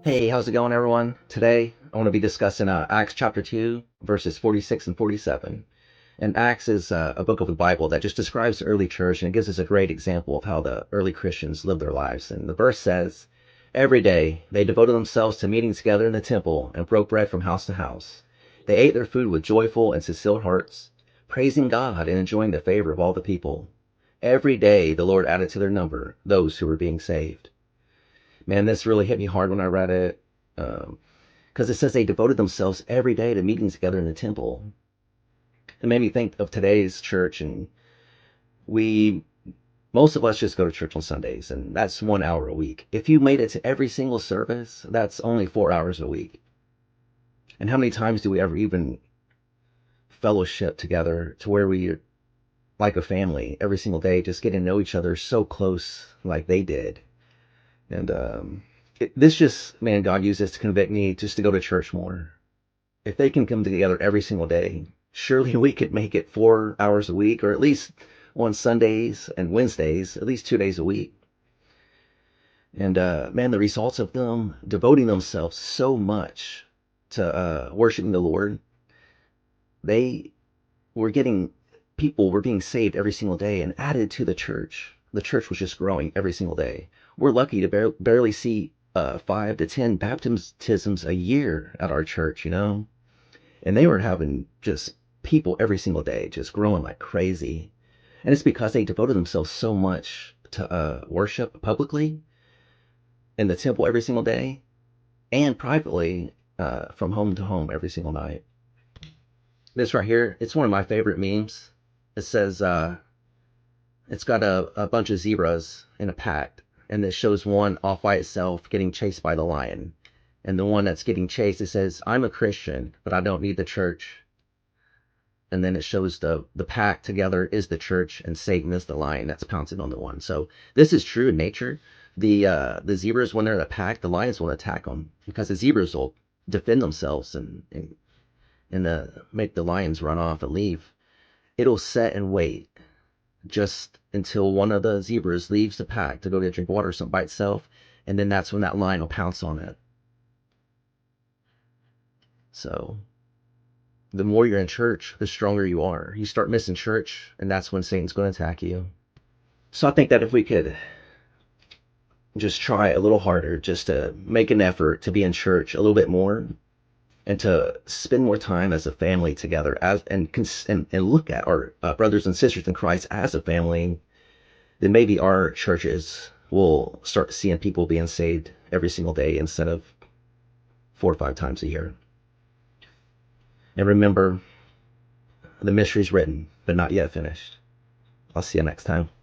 Hey, how's it going, everyone? Today, I want to be discussing Acts chapter 2, verses 46 and 47. And Acts is a book of the Bible that just describes the early church, and it gives us a great example of how the early Christians lived their lives. And the verse says, "Every day they devoted themselves to meeting together in the temple and broke bread from house to house. They ate their food with joyful and sincere hearts, praising God and enjoying the favor of all the people. Every day the Lord added to their number those who were being saved." Man, this really hit me hard when I read it, because it says they devoted themselves every day to meeting together in the temple. It made me think of today's church, and we, most of us just go to church on Sundays, and that's 1 hour a week. If you made it to every single service, that's only 4 hours a week. And how many times do we ever even fellowship together to where we, like a family, every single day, just getting to know each other so close like they did? And this just, man, God used this to convict me just to go to church more. If they can come together every single day, surely we could make it 4 hours a week, or at least on Sundays and Wednesdays, at least 2 days a week. And man, the results of them devoting themselves so much to worshiping the Lord, they were getting, people were being saved every single day and added to the church. The church was just growing every single day. We're lucky to barely see 5 to 10 baptisms a year at our church, and they were having just people every single day just growing like crazy. And it's because they devoted themselves so much to worship publicly in the temple every single day and privately from home to home every single night. This right here, it's one of my favorite memes. It says, it's got a bunch of zebras in a pack, and it shows one off by itself getting chased by the lion. And the one that's getting chased, it says, "I'm a Christian, but I don't need the church." And then it shows the pack together is the church, and Satan is the lion that's pouncing on the one. So this is true in nature. The zebras, when they're in a pack, the lions will attack them because the zebras will defend themselves and make the lions run off and leave. It'll sit and wait just until one of the zebras leaves the pack to go get a drink of water or something by itself, and then that's when that lion will pounce on it. So the more you're in church, the stronger you are. You start missing church, and that's when Satan's going to attack you. So I think that if we could just try a little harder, just to make an effort to be in church a little bit more, and to spend more time as a family together, and look at our brothers and sisters in Christ as a family, then maybe our churches will start seeing people being saved every single day instead of 4 or 5 times a year. And remember, the mystery's written, but not yet finished. I'll see you next time.